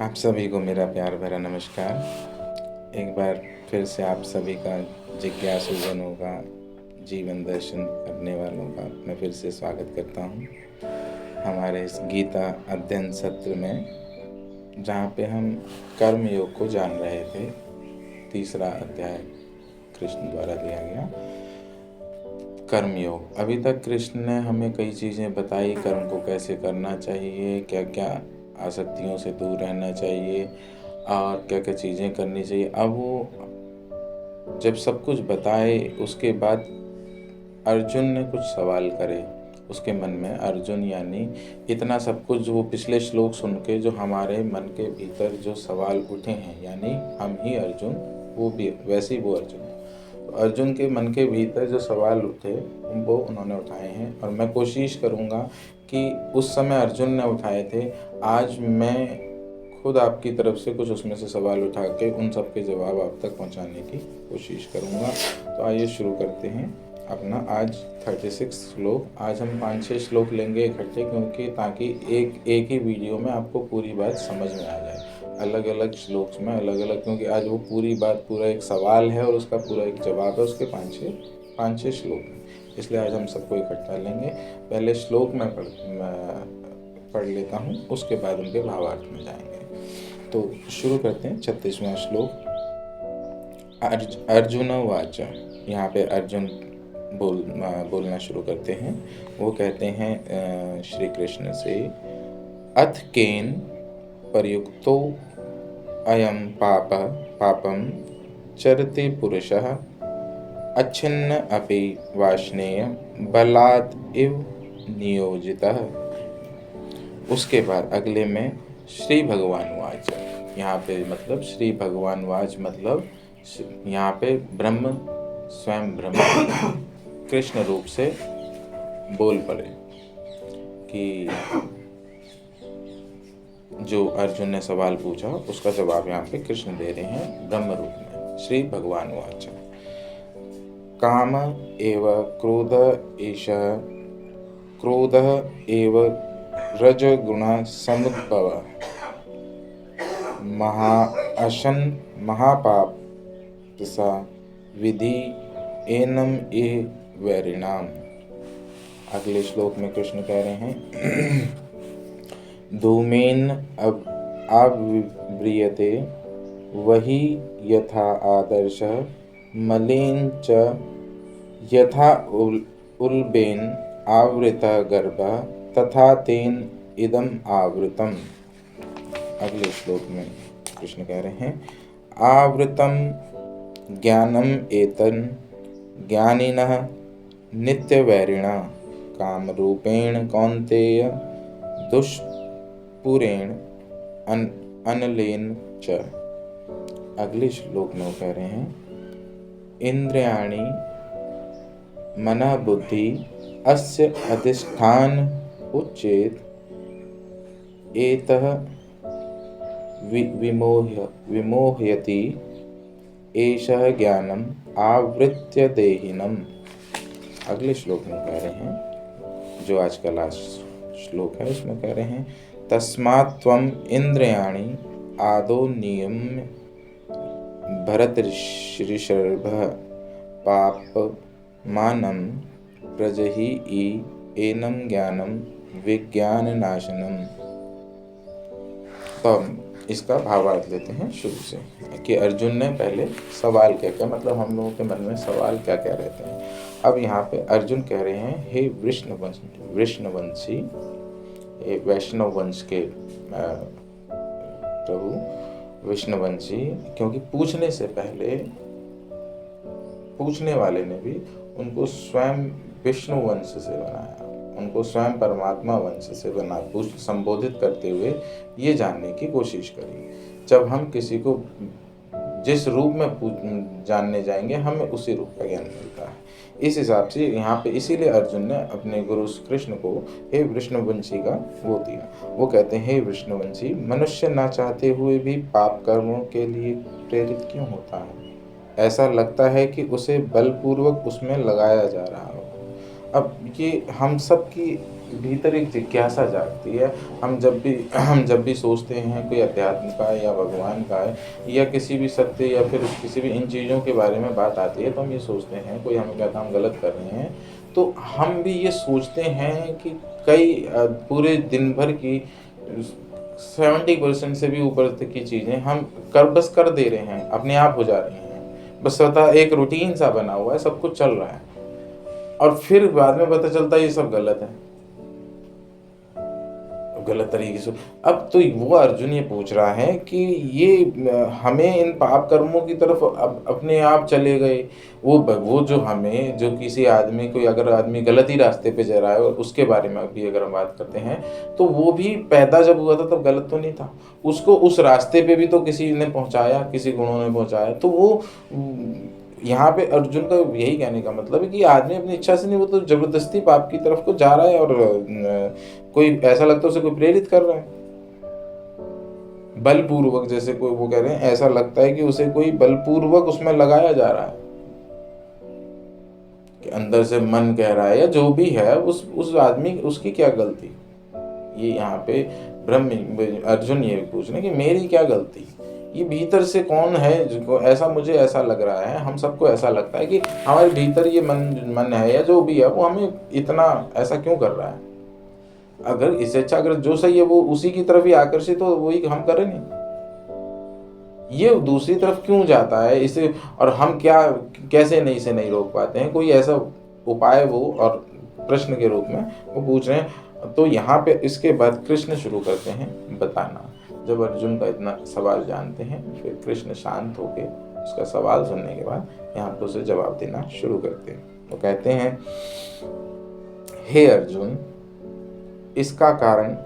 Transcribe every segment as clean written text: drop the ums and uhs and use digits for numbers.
आप सभी को मेरा प्यार भरा नमस्कार। एक बार फिर से आप सभी का जिज्ञासुजनों का जीवन दर्शन करने वालों का मैं फिर से स्वागत करता हूँ हमारे इस गीता अध्ययन सत्र में, जहाँ पे हम कर्म योग को जान रहे थे। तीसरा अध्याय कृष्ण द्वारा दिया गया कर्म योग। अभी तक कृष्ण ने हमें कई चीज़ें बताई, कर्म को कैसे करना चाहिए, क्या क्या आसक्तियों से दूर रहना चाहिए और क्या क्या चीज़ें करनी चाहिए। अब वो जब सब कुछ बताए उसके बाद अर्जुन ने कुछ सवाल करे उसके मन में। अर्जुन यानी इतना सब कुछ जो वो पिछले श्लोक सुन के जो हमारे मन के भीतर जो सवाल उठे हैं, यानी हम ही अर्जुन, वो भी वैसे ही वो अर्जुन। अर्जुन के मन के भीतर जो सवाल उठे वो उन्होंने उठाए हैं और मैं कोशिश करूँगा कि उस समय अर्जुन ने उठाए थे, आज मैं खुद आपकी तरफ से कुछ उसमें से सवाल उठा के उन सब के जवाब आप तक पहुंचाने की कोशिश करूँगा। तो आइए शुरू करते हैं अपना आज 36 श्लोक। आज हम 5-6 श्लोक लेंगे इकट्ठे, क्योंकि ताकि एक ही वीडियो में आपको पूरी बात समझ में आ जाए। अलग अलग श्लोक में अलग अलग, क्योंकि आज वो पूरी बात, पूरा एक सवाल है और उसका पूरा एक जवाब है, उसके 5-6 श्लोक हैं, इसलिए आज हम सबको इकट्ठा लेंगे। पहले श्लोक में पढ़ लेता हूँ, उसके बाद उनके भावार्थ में जाएंगे। तो शुरू करते हैं 36वां श्लोक। अर्जुन वाच। यहाँ पे अर्जुन बोलना शुरू करते हैं। वो कहते हैं श्री कृष्ण से, अथ केन प्रयुक्तो अयम पापम चरते पुरुषः अच्छिन्न अपि वाष्णेय बलात् इव नियोजितः। उसके बाद अगले में श्री भगवान वाच। यहाँ पे मतलब श्री भगवान वाच मतलब यहाँ पे ब्रह्म, स्वयं ब्रह्म कृष्ण रूप से बोल पड़े कि जो अर्जुन ने सवाल पूछा उसका जवाब यहाँ पे कृष्ण दे रहे हैं ब्रह्म रूप में। श्री भगवान वाच। काम एव क्रोध एषः क्रोधः एव रजगुण समुद्भव महापाप सा विधि एनम ए वैरिणाम। अगले श्लोक में कृष्ण कह रहे हैं, धूमेन आव्रियते वही यथा आदर्श मलेन च यथा उल्बेन आवृता गर्भ तथा तेन इदम आवृतम। अगले श्लोक में कृष्ण कह रहे हैं, आवृतम ज्ञानम एतन ज्ञानिनः नित्यवैरिणा कामरूपेण कौन्तेय दुष्पुरेण अनलेन च। अगले श्लोक में वो कह रहे हैं, इंद्रियाणि मनः बुद्धि अस्य अधिष्ठान उच्चेत एतः विमोहयति एषः ज्ञानम आवृत्य देहिनम। अगले श्लोक में कह रहे हैं, जो आज का लास्ट श्लोक है, उसमें कह रहे हैं, तस्मात् त्वम इंद्रियाणि आदौ नियम्य भरतऋषभ पापमानं प्रजहि एनं ज्ञानम विज्ञाननाशनम। तो इसका भावार्थ लेते हैं शुरू से कि अर्जुन ने पहले सवाल क्या क्या, मतलब हम लोगों के मन में सवाल क्या क्या रहते हैं। अब यहाँ पे अर्जुन कह रहे हैं, हे वृष्णवंशी, हे वैष्णव वंश के प्रभु विष्णुवंशी, क्योंकि पूछने से पहले पूछने वाले ने भी उनको स्वयं विष्णु वंश से बनाया, उनको स्वयं परमात्मा वंश से बना संबोधित करते हुए ये जानने की कोशिश करी। जब हम किसी को जिस रूप में जानने जाएंगे, हमें उसी रूप का ज्ञान मिलता है। इस हिसाब से यहाँ पे इसीलिए अर्जुन ने अपने गुरु कृष्ण को हे विष्णुवंशी का वो दिया। वो कहते हैं, हे विष्णुवंशी, मनुष्य ना चाहते हुए भी पाप कर्मों के लिए प्रेरित क्यों होता है? ऐसा लगता है कि उसे बलपूर्वक उसमें लगाया जा रहा हो। अब ये हम सब की भीतर एक जिज्ञासा जागती है। हम जब भी सोचते हैं कोई अध्यात्म का या भगवान का है या किसी भी सत्य या फिर किसी भी इन चीज़ों के बारे में बात आती है, तो हम ये सोचते हैं, कोई हमें कहता है हम गलत कर रहे हैं, तो हम भी ये सोचते हैं कि कई पूरे दिन भर की 70% से भी ऊपर तक की चीज़ें हम बस कर दे रहे हैं, अपने आप हो जा रही हैं। बस स्वतः एक रूटीन सा बना हुआ है, सब कुछ चल रहा है और फिर बाद में पता चलता है ये सब गलत है, गलत तरीके से। अब तो वो अर्जुन ये पूछ रहा है कि ये हमें इन पाप कर्मों की तरफ अपने आप चले गए। वो जो हमें, जो किसी आदमी, कोई अगर आदमी गलत ही रास्ते पे जा रहा है, और उसके बारे में भी अगर हम बात करते हैं, तो वो भी पैदा जब हुआ था तब गलत तो नहीं था, उसको उस रास्ते पे भी तो किसी ने पहुंचाया, किसी गुणों ने पहुंचाया। तो वो यहाँ पे अर्जुन का यही कहने का मतलब है कि आदमी अपनी इच्छा से नहीं, वो तो जबरदस्ती पाप की तरफ को जा रहा है और कोई ऐसा लगता है उसे कोई प्रेरित कर रहा है बलपूर्वक। जैसे कोई, वो कह रहे हैं ऐसा लगता है कि उसे कोई बलपूर्वक उसमें लगाया जा रहा है, कि अंदर से मन कह रहा है या जो भी है, उस आदमी, उसकी क्या गलती। ये यहाँ पे अर्जुन ये पूछ रहे कि मेरी क्या गलती, ये भीतर से कौन है जिनको ऐसा, मुझे ऐसा लग रहा है, हम सबको ऐसा लगता है कि हमारे भीतर ये मन है या जो भी है, वो हमें इतना ऐसा क्यों कर रहा है। अगर इससे अच्छा, अगर जो सही है वो उसी की तरफ ही आकर्षित हो, वही हम करें नहीं, ये दूसरी तरफ क्यों जाता है इसे, और हम क्या कैसे नहीं इसे नहीं रोक पाते हैं। कोई ऐसा उपाय वो, और प्रश्न के रूप में वो पूछ रहे हैं। तो यहाँ पे इसके बाद कृष्ण शुरू करते हैं बताना। जब अर्जुन का इतना सवाल जानते हैं, फिर कृष्ण शांत होकर उसका सवाल सुनने के बाद यहाँ पे उसे जवाब देना शुरू करते हैं। वो कहते हैं, हे अर्जुन, इसका कारण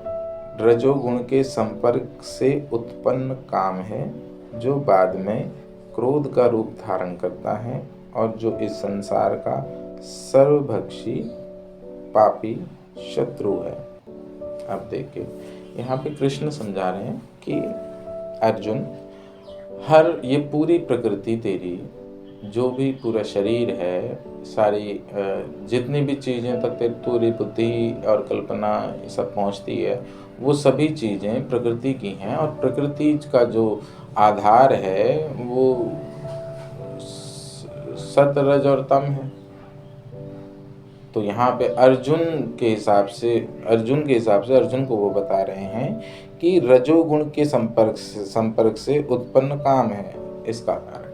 रजोगुण के संपर्क से उत्पन्न काम है, जो बाद में क्रोध का रूप धारण करता है और जो इस संसार का सर्वभक्षी पापी शत्रु है। अब देखिए, यहाँ पे कृष्ण समझा रहे हैं कि अर्जुन, ये पूरी प्रकृति तेरी, जो भी पूरा शरीर है, सारी जितनी भी चीज़ें तक तेरी पूरी बुद्धि और कल्पना सब पहुँचती है, वो सभी चीज़ें प्रकृति की हैं। और प्रकृति का जो आधार है वो सत, रज और तम है। तो यहाँ पे अर्जुन के हिसाब से अर्जुन को वो बता रहे हैं कि रजोगुण के संपर्क से उत्पन्न काम है, इसका कारण।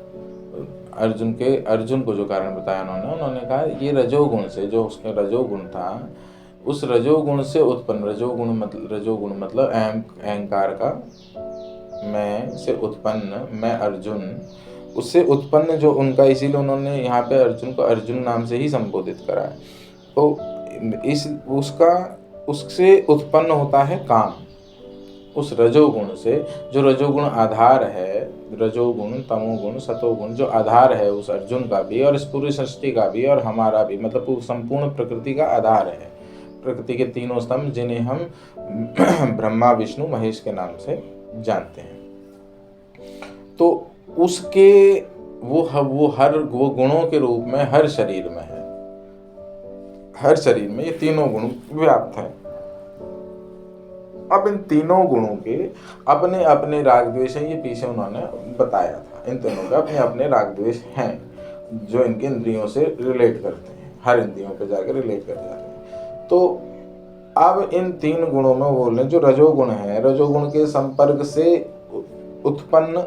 अर्जुन को जो कारण बताया उन्होंने कहा ये रजोगुण से, जो उसके रजोगुण था, उस रजोगुण से उत्पन्न, रजोगुण मतलब अहंकार का, मैं से उत्पन्न, मैं अर्जुन, उससे उत्पन्न जो उनका, इसीलिए उन्होंने यहाँ पे अर्जुन को अर्जुन नाम से ही संबोधित करा है। तो उससे उत्पन्न होता है काम, उस रजोगुण से, जो रजोगुण आधार है, रजोगुण, तमोगुण, सतोगुण जो आधार है उस अर्जुन का भी और इस पूरी सृष्टि का भी और हमारा भी, मतलब संपूर्ण प्रकृति का आधार है। प्रकृति के तीनों स्तंभ, जिन्हें हम ब्रह्मा, विष्णु, महेश के नाम से जानते हैं। तो उसके वो गुणों के रूप में हर शरीर में है, हर शरीर में ये तीनों गुण व्याप्त हैं। अब इन तीनों गुणों के अपने अपने राग द्वेष हैं, ये पीछे उन्होंने बताया था। इन तीनों के अपने अपने राग द्वेष हैं, जो इनके इंद्रियों से रिलेट करते हैं, हर इंद्रियों पे जाकर रिलेट कर जाते हैं। तो अब इन तीन गुणों में बोल रहे, जो रजोगुण है, रजोगुण के संपर्क से उत्पन्न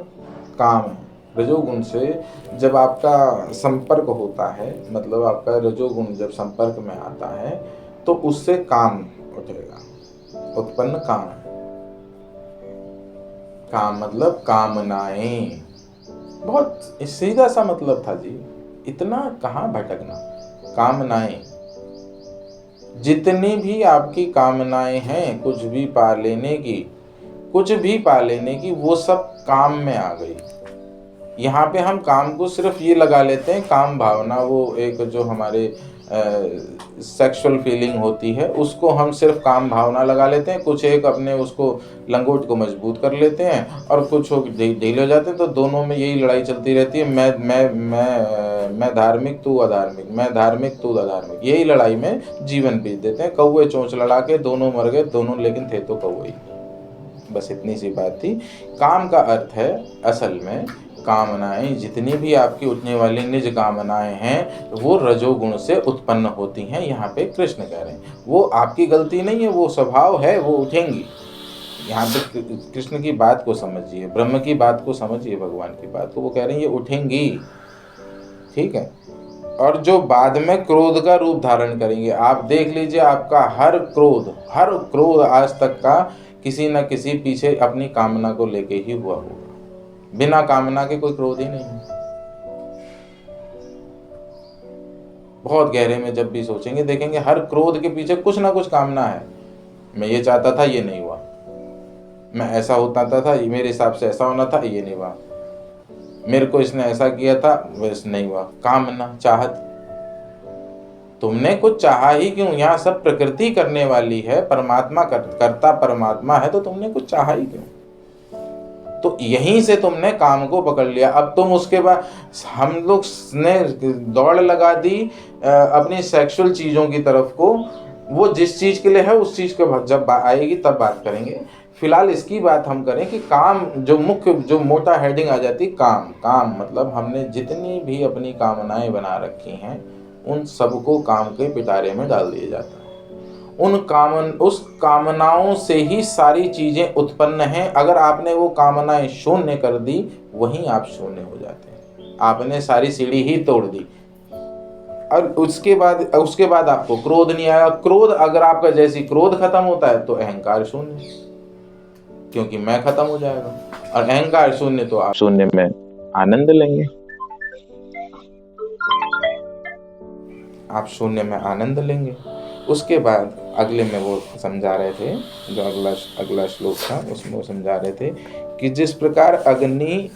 काम है। रजोगुण से जब आपका संपर्क होता है, मतलब आपका रजोगुण जब संपर्क में आता है, तो उससे काम उठेगा, उत्पन्न काम है। काम मतलब कामनाएं, बहुत सीधा सा मतलब था जी, इतना कहाँ भटकना। कामनाएं, जितनी भी आपकी कामनाएं हैं, कुछ भी पा लेने की, वो सब काम में आ गई। यहाँ पे हम काम को सिर्फ ये लगा लेते हैं, काम भावना, वो एक जो हमारे सेक्सुअल फीलिंग होती है उसको हम सिर्फ काम भावना लगा लेते हैं, कुछ एक अपने उसको लंगोट को मजबूत कर लेते हैं और कुछ ढीले हो जाते हैं। तो दोनों में यही लड़ाई चलती रहती है, मैं धार्मिक तू अधार्मिक, मैं धार्मिक तू अधार्मिक, यही लड़ाई में जीवन बीत देते हैं। कौवे चोंच लड़ा के दोनों मर गए, दोनों लेकिन थे तो कौवे ही। बस इतनी सी बात थी। काम का अर्थ है असल में कामनाएं, जितनी भी आपकी उठने वाली निज कामनाएं हैं वो रजोगुण से उत्पन्न होती हैं। यहाँ पे कृष्ण कह रहे हैं वो आपकी गलती नहीं है, वो स्वभाव है, वो उठेंगी। यहाँ पे कृष्ण की बात को समझिए, ब्रह्म की बात को समझिए, भगवान की बात को। वो कह रहे हैं ये उठेंगी, ठीक है। और जो बाद में क्रोध का रूप धारण करेंगे, आप देख लीजिए आपका हर क्रोध आज तक का किसी न किसी पीछे अपनी कामना को लेके ही हुआ होगा। बिना कामना के कोई क्रोध ही नहीं है। बहुत गहरे में जब भी सोचेंगे देखेंगे हर क्रोध के पीछे कुछ ना कुछ कामना है। मैं ये चाहता था, ये नहीं हुआ। मैं ऐसा होता था, ये मेरे हिसाब से ऐसा होना था, ये नहीं हुआ। मेरे को इसने ऐसा किया था, वैसे नहीं हुआ। कामना, चाहत। तुमने कुछ चाहा ही क्यों? यहाँ सब प्रकृति करने वाली है, परमात्मा करता परमात्मा है, तो तुमने कुछ चाहा ही क्यों? तो यहीं से तुमने काम को पकड़ लिया। अब तुम उसके बाद हम लोग ने दौड़ लगा दी अपनी सेक्सुअल चीज़ों की तरफ को। वो जिस चीज़ के लिए है उस चीज़ के जब आएगी तब बात करेंगे। फिलहाल इसकी बात हम करें कि काम, जो मोटा हेडिंग आ जाती है काम मतलब हमने जितनी भी अपनी कामनाएं बना रखी हैं उन सबको काम के पिटारे में डाल दिया जाता है। उस कामनाओं से ही सारी चीजें उत्पन्न हैं। अगर आपने वो कामनाएं शून्य कर दी, वहीं आप शून्य हो जाते हैं। आपने सारी सीढ़ी ही तोड़ दी। और उसके बाद आपको क्रोध नहीं आया। क्रोध अगर आपका जैसी क्रोध खत्म होता है तो अहंकार शून्य, क्योंकि मैं खत्म हो जाएगा। और अहंकार शून्य तो आप शून्य में आनंद लेंगे। आप शून्य में आनंद लेंगे। उसके बाद अगले में वो समझा रहे थे, जो अगला श्लोक था उसमें वो समझा रहे थे कि जिस प्रकार अग्नि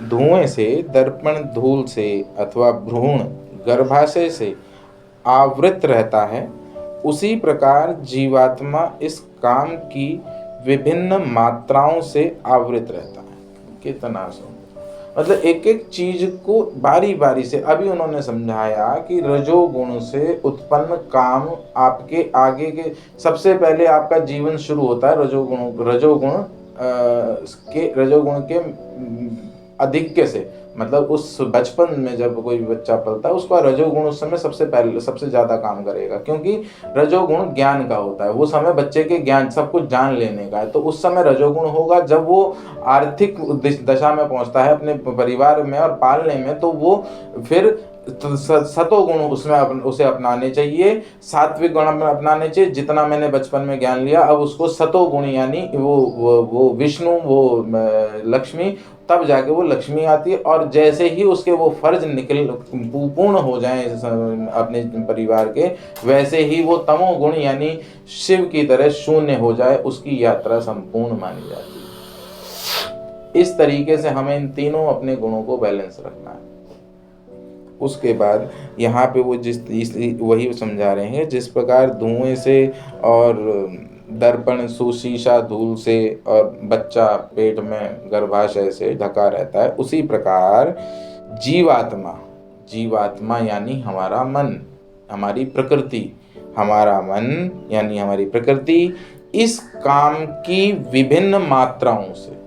धुएं से, दर्पण धूल से अथवा भ्रूण गर्भाशय से आवृत रहता है, उसी प्रकार जीवात्मा इस काम की विभिन्न मात्राओं से आवृत रहता है। कितना सुंदर। मतलब एक एक चीज को बारी बारी से अभी उन्होंने समझाया कि रजोगुण से उत्पन्न काम आपके आगे के, सबसे पहले आपका जीवन शुरू होता है रजोगुण के अधिक्य से। मतलब उस बचपन में जब कोई बच्चा पलता है उसका रजोगुण उस समय सबसे ज्यादा काम करेगा, क्योंकि रजोगुण ज्ञान का होता है। वो समय बच्चे के ज्ञान, सब कुछ जान लेने का है। तो उस समय रजोगुण होगा। जब वो आर्थिक दशा में पहुंचता है अपने परिवार में और पालने में, तो वो फिर सतोगुण उसमें उसे अपनाने चाहिए, सात्विक गुण अपनाने चाहिए। जितना मैंने बचपन में ज्ञान लिया अब उसको सतोगुण, यानी वो विष्णु, वो लक्ष्मी, तब जाके वो लक्ष्मी आती है। और जैसे ही उसके वो फर्ज पूर्ण हो जाएं अपने परिवार के, वैसे ही वो तमोगुण यानी शिव की तरह शून्य हो जाए, उसकी यात्रा संपूर्ण मानी जाती है। इस तरीके से हमें इन तीनों अपने गुणों को बैलेंस रखना है। उसके बाद यहाँ पे वो वही समझा रहे हैं, जिस प्रकार धुएं से और दर्पण शीशा धूल से और बच्चा पेट में गर्भाशय से ढका रहता है, उसी प्रकार जीवात्मा यानी हमारा मन, हमारी प्रकृति, हमारा मन यानी हमारी प्रकृति इस काम की विभिन्न मात्राओं से,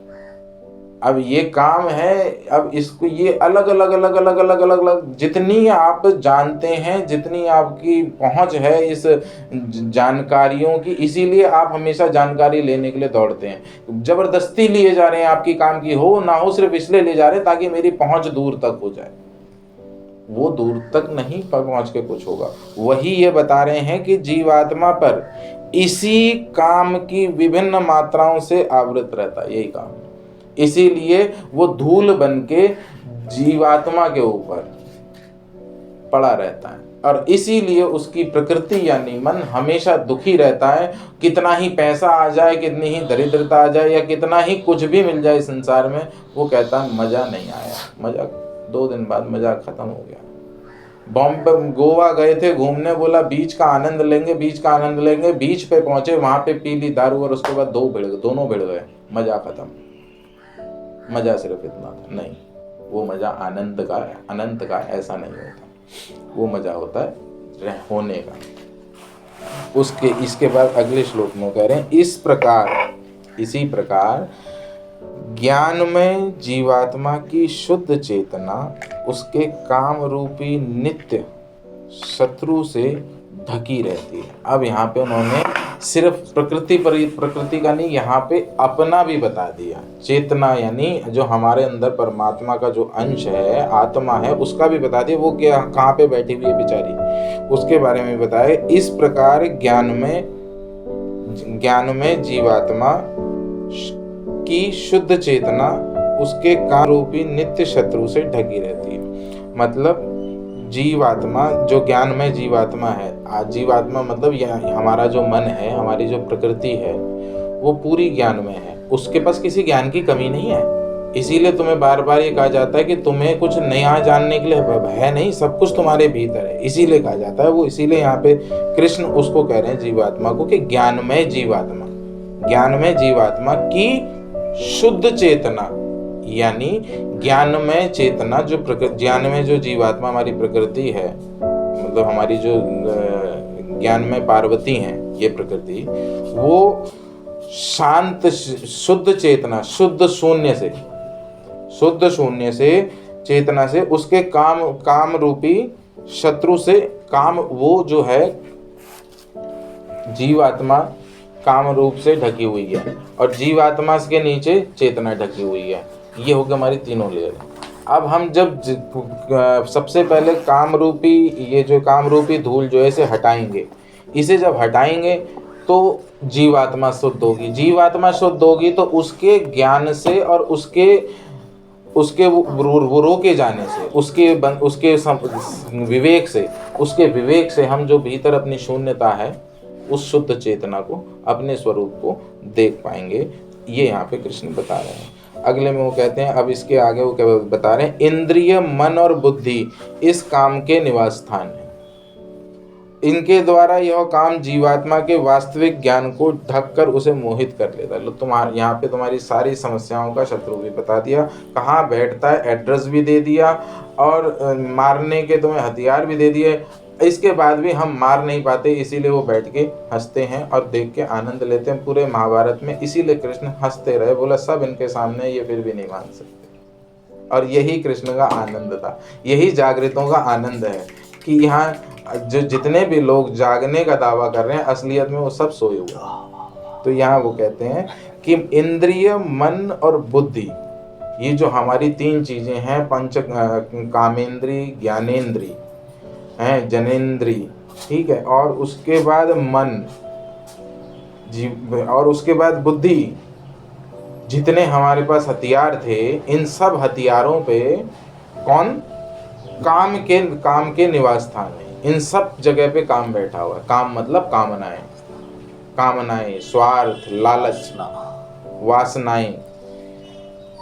अब ये काम है, अब इसको ये अलग अलग जितनी आप जानते हैं, जितनी आपकी पहुंच है इस जानकारियों की, इसीलिए आप हमेशा जानकारी लेने के लिए दौड़ते हैं। जबरदस्ती लिए जा रहे हैं, आपकी काम की हो ना हो सिर्फ इसलिए ले जा रहे हैं ताकि मेरी पहुंच दूर तक हो जाए। वो दूर तक नहीं पहुंच के कुछ होगा। वही ये बता रहे हैं कि जीवात्मा पर इसी काम की विभिन्न मात्राओं से आवृत रहता है, यही काम। इसीलिए वो धूल बन के जीवात्मा के ऊपर पड़ा रहता है, और इसीलिए उसकी प्रकृति यानी मन हमेशा दुखी रहता है। कितना ही पैसा आ जाए, कितनी ही दरिद्रता आ जाए, या कितना ही कुछ भी मिल जाए संसार में, वो कहता है मजा नहीं आया। मजा 2 दिन बाद मजा खत्म हो गया। बॉम्बे गोवा गए थे घूमने, बोला बीच का आनंद लेंगे, बीच का आनंद लेंगे, बीच पे पहुंचे, वहां पे पी ली दारू और उसके बाद दोनों भिड़ गए, मजा खत्म। मजा सिर्फ इतना था, नहीं, वो मजा आनंद का, अनंत का ऐसा नहीं होता, वो मजा होता है होने का। उसके इसके बाद अगले श्लोक में कह रहे हैं, इसी प्रकार ज्ञान में जीवात्मा की शुद्ध चेतना उसके काम रूपी नित्य शत्रु से ढकी रहती है। अब यहाँ पे उन्होंने सिर्फ प्रकृति का नहीं, यहाँ पे अपना भी बता दिया। चेतना यानी जो हमारे अंदर परमात्मा का जो अंश है, आत्मा है, उसका भी बता दिया। वो क्या कहाँ पे बैठी हुई है बेचारी, उसके बारे में बताया। इस प्रकार ज्ञान में जीवात्मा की शुद्ध चेतना उसके काम रूपी नित्य शत्रु से ढकी रहती है। मतलब जीवात्मा, जो ज्ञान में जीवात्मा है, जीवात्मा मतलब यह हमारा जो मन है, हमारी जो प्रकृति है, वो पूरी ज्ञान में है, उसके पास किसी ज्ञान की कमी नहीं है। इसीलिए तुम्हें बार बार ये कहा जाता है कि तुम्हें कुछ नया जानने के लिए है नहीं, सब कुछ तुम्हारे भीतर है, इसीलिए कहा जाता है वो। इसीलिए यहाँ पे कृष्ण उसको कह रहे हैं जीवात्मा को कि ज्ञान में जीवात्मा की शुद्ध चेतना, यानी ज्ञान में चेतना, जो ज्ञान में जो जीवात्मा हमारी प्रकृति है, मतलब हमारी जो ज्ञान में पार्वती है ये प्रकृति, वो शांत शुद्ध चेतना, शुद्ध शून्य से चेतना से उसके काम रूपी शत्रु से, काम वो जो है जीवात्मा काम रूप से ढकी हुई है, और जीवात्मा के नीचे चेतना ढकी हुई है। ये हो गई हमारी तीनों लेयर। अब हम जब सबसे पहले ये जो काम रूपी धूल जो है इसे हटाएंगे, इसे जब हटाएंगे तो जीवात्मा शुद्ध होगी। जीवात्मा शुद्ध होगी तो उसके ज्ञान से और उसके वो रोके जाने से, उसके विवेक से हम जो भीतर अपनी शून्यता है, उस शुद्ध चेतना को, अपने स्वरूप को देख पाएंगे। ये यहाँ पे कृष्ण बता रहे हैं। अगले में वो कहते हैं, अब इसके आगे वो क्या बता रहे हैं, इंद्रिय, मन और बुद्धि इस काम के निवास स्थान है। इनके द्वारा यह काम जीवात्मा के वास्तविक ज्ञान को ढककर उसे मोहित कर लेता है। तुम्हारे यहाँ पे तुम्हारी सारी समस्याओं का शत्रु भी बता दिया, कहाँ बैठता है एड्रेस भी दे दिया, और मारने के तुम्हें हथियार भी दे दिए। इसके बाद भी हम मार नहीं पाते, इसीलिए वो बैठ के हंसते हैं और देख के आनंद लेते हैं। पूरे महाभारत में इसीलिए कृष्ण हंसते रहे, बोला सब इनके सामने ये फिर भी नहीं मान सकते। और यही कृष्ण का आनंद था, यही जागृतों का आनंद है कि यहाँ जो जितने भी लोग जागने का दावा कर रहे हैं, असलियत में वो सब सोए हुए। तो यहाँ वो कहते हैं कि इंद्रिय, मन और बुद्धि, ये जो हमारी तीन चीजें हैं, पंच कामेंद्री, ज्ञानेंद्री हैं, जनेंद्री, ठीक है, और उसके बाद मन, और उसके बाद बुद्धि, जितने हमारे पास हथियार थे, इन सब हथियारों पे कौन, काम के निवास स्थान है। इन सब जगह पे काम बैठा हुआ है। काम मतलब कामनाएं, स्वार्थ, लालच,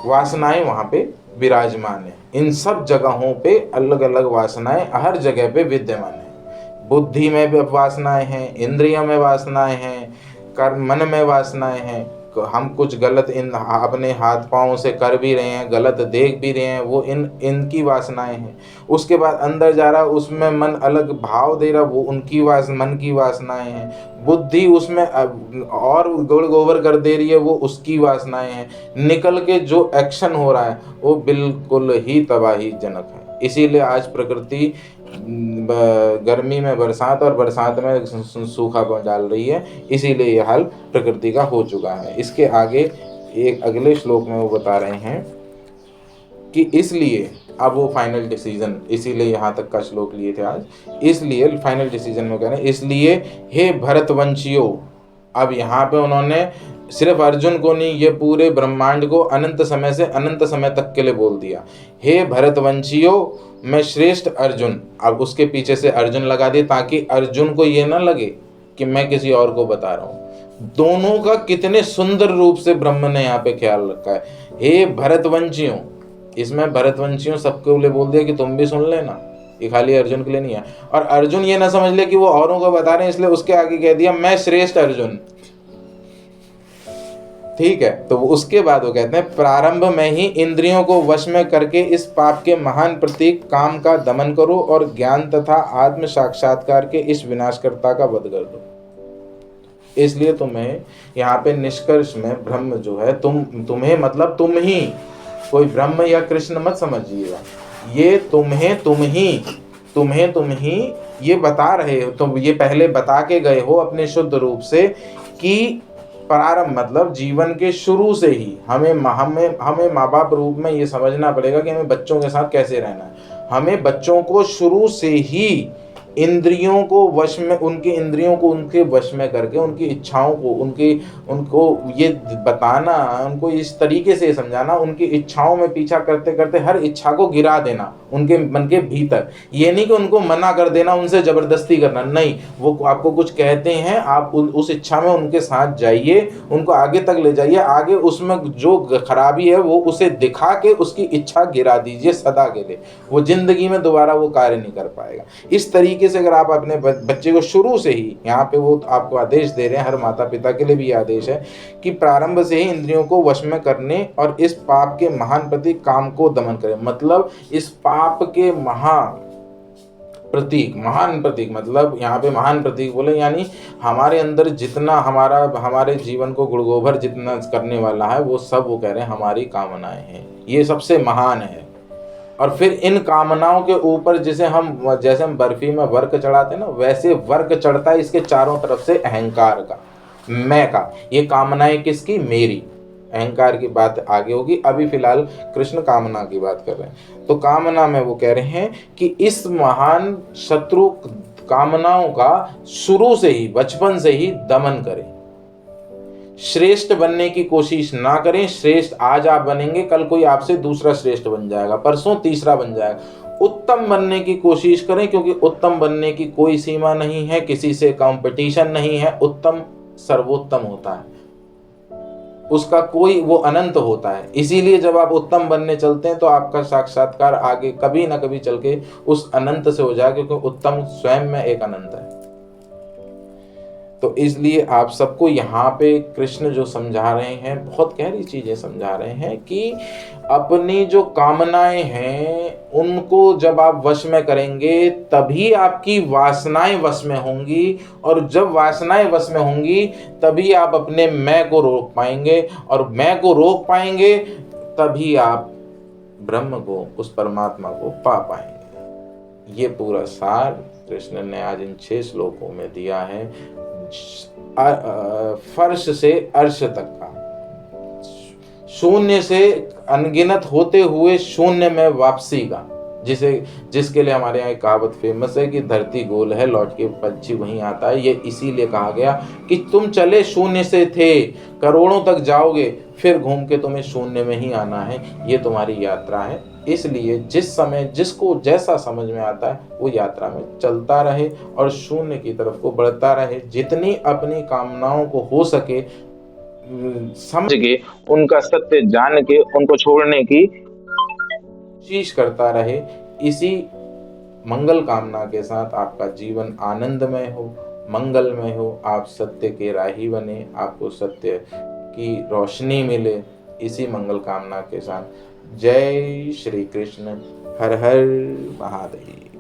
वासनाएं वहाँ पे विराजमान है। इन सब जगहों पे अलग अलग वासनाएं हर जगह पे विद्यमान है। बुद्धि में भी वासनाएं हैं, इंद्रियों में वासनाएं हैं, कर्म मन में वासनाएं हैं। हम कुछ गलत अपने हाथ पाँव से कर भी रहे हैं, गलत देख भी रहे हैं, वो इनकी वासनाएं हैं। उसके बाद अंदर जा रहा, उसमें मन अलग भाव दे रहा, वो उनकी मन की वासनाएं हैं। बुद्धि उसमें और गुड़ गोबर कर दे रही है, वो उसकी वासनाएं हैं। निकल के जो एक्शन हो रहा है वो बिल्कुल ही तबाहीजनक है। इसीलिए आज प्रकृति गर्मी में बरसात और बरसात में सूखा डाल रही है, इसीलिए यह हाल प्रकृति का हो चुका है। इसके आगे एक अगले श्लोक में वो बता रहे हैं कि इसलिए, अब वो फाइनल डिसीजन, इसीलिए यहाँ तक का श्लोक लिए थे आज, इसलिए फाइनल डिसीजन में कह रहे हैं, इसलिए हे भरतवंशियों। अब यहाँ पे उन्होंने सिर्फ अर्जुन को नहीं, ये पूरे ब्रह्मांड को अनंत समय से अनंत समय तक के लिए बोल दिया। हे भरतवंशियों, मैं श्रेष्ठ अर्जुन, अब उसके पीछे से अर्जुन लगा दिए ताकि अर्जुन को ये ना लगे कि मैं किसी और को बता रहा हूँ। दोनों का कितने सुंदर रूप से ब्रह्म ने यहाँ पे ख्याल रखा है। हे भरतवंशियों, इसमें भरतवंशियों सबके लिए बोल दिया कि तुम भी सुन लेना, ये खाली अर्जुन के लिए नहीं है। और अर्जुन ये ना समझ ले कि वो औरों को बता रहे हैं इसलिए उसके आगे कह दिया मैं श्रेष्ठ अर्जुन, ठीक है। तो उसके बाद वो कहते हैं प्रारंभ में ही इंद्रियों को वश में करके इस पाप के महान प्रतीक काम का दमन करो और ज्ञान तथा आत्म साक्षात्कार के इस विनाशकर्ता का वध कर दो। इसलिए तुम्हें यहाँ पे निष्कर्ष में ब्रह्म जो है तुम्हें मतलब तुम ही, कोई ब्रह्म या कृष्ण मत समझिएगा, ये तुम ही ये बता रहे हो। तुम ये पहले बता के गए हो अपने शुद्ध रूप से कि प्रारंभ मतलब जीवन के शुरू से ही हमें माँ बाप रूप में ये समझना पड़ेगा कि हमें बच्चों के साथ कैसे रहना है। हमें बच्चों को शुरू से ही इंद्रियों को वश में, उनके इंद्रियों को उनके वश में करके उनकी इच्छाओं को उनको ये बताना, उनको इस तरीके से समझाना, उनकी इच्छाओं में पीछा करते करते हर इच्छा को गिरा देना उनके मन के भीतर। ये नहीं कि उनको मना कर देना, उनसे जबरदस्ती करना, नहीं। वो आपको कुछ कहते हैं, आप उस इच्छा में उनके साथ जाइए, उनको आगे तक ले जाइए, आगे उसमें जो खराबी है वो उसे दिखा के उसकी इच्छा गिरा दीजिए सदा के लिए। वो जिंदगी में दोबारा वो कार्य नहीं कर पाएगा। इस तरीके से अगर आप अपने बच्चे को शुरू से ही, यहाँ पे वो आपको आदेश दे रहे हैं, हर माता पिता के लिए भी आदेश है कि प्रारंभ से ही इंद्रियों को वश में करने और इस पाप के महान प्रतीक काम को दमन करें। मतलब इस पाप के महान प्रतीक मतलब यहाँ पे महान प्रतीक बोले यानी हमारे अंदर जितना हमारे जीवन को गुड़गोबर जितना करने वाला है वो सब, वो कह रहे हैं हमारी कामनाएं हैं, ये सबसे महान है। और फिर इन कामनाओं के ऊपर जैसे हम बर्फी में वर्क चढ़ाते हैं ना, वैसे वर्क चढ़ता है इसके चारों तरफ से अहंकार का, मैं का। ये कामनाएं किसकी? मेरी। अहंकार की बात आगे होगी, अभी फिलहाल कृष्ण कामना की बात कर रहे हैं। तो कामना में वो कह रहे हैं कि इस महान शत्रु कामनाओं का शुरू से ही, बचपन से ही दमन करें। श्रेष्ठ बनने की कोशिश ना करें। श्रेष्ठ आज आप बनेंगे, कल कोई आपसे दूसरा श्रेष्ठ बन जाएगा, परसों तीसरा बन जाएगा। उत्तम बनने की कोशिश करें, क्योंकि उत्तम बनने की कोई सीमा नहीं है, किसी से कंपटीशन नहीं है। उत्तम सर्वोत्तम होता है, उसका कोई, वो अनंत होता है। इसीलिए जब आप उत्तम बनने चलते हैं तो आपका साक्षात्कार आगे कभी ना कभी चल के उस अनंत से हो जाएगा, क्योंकि उत्तम स्वयं में एक अनंत है। तो इसलिए आप सबको यहाँ पे कृष्ण जो समझा रहे हैं, बहुत गहरी चीजें समझा रहे हैं कि अपनी जो कामनाएं हैं उनको जब आप वश में करेंगे तभी आपकी वासनाएं वश में होंगी, और जब वासनाएं वश में होंगी तभी आप अपने मैं को रोक पाएंगे, और मैं को रोक पाएंगे तभी आप ब्रह्म को, उस परमात्मा को पा पाएंगे। ये पूरा सार कृष्ण ने आज इन 6 श्लोकों में दिया है, फर्श से अर्श तक का, शून्य से अनगिनत होते हुए शून्य में वापसी का, जिसके लिए हमारे यहाँ एक कहावत फेमस है कि धरती गोल है लौट के पंछी वहीं आता है। ये इसीलिए कहा गया कि तुम चले शून्य से थे, करोड़ों तक जाओगे, फिर घूम के तुम्हें शून्य में ही आना है। ये तुम्हारी यात्रा है। इसलिए जिस समय जिसको जैसा समझ में आता है वो यात्रा में चलता रहे और शून्य की तरफ को बढ़ता रहे। जितनी अपनी कामनाओं को हो सके समझ के, उनका सत्य जान के, उनको छोड़ने की कोशिश करता रहे। इसी मंगल कामना के साथ आपका जीवन आनंदमय हो, मंगलमय हो, आप सत्य के राही बने, आपको सत्य की रोशनी मिले। इसी मंगल कामना के साथ जय श्री कृष्ण। हर हर महादेव।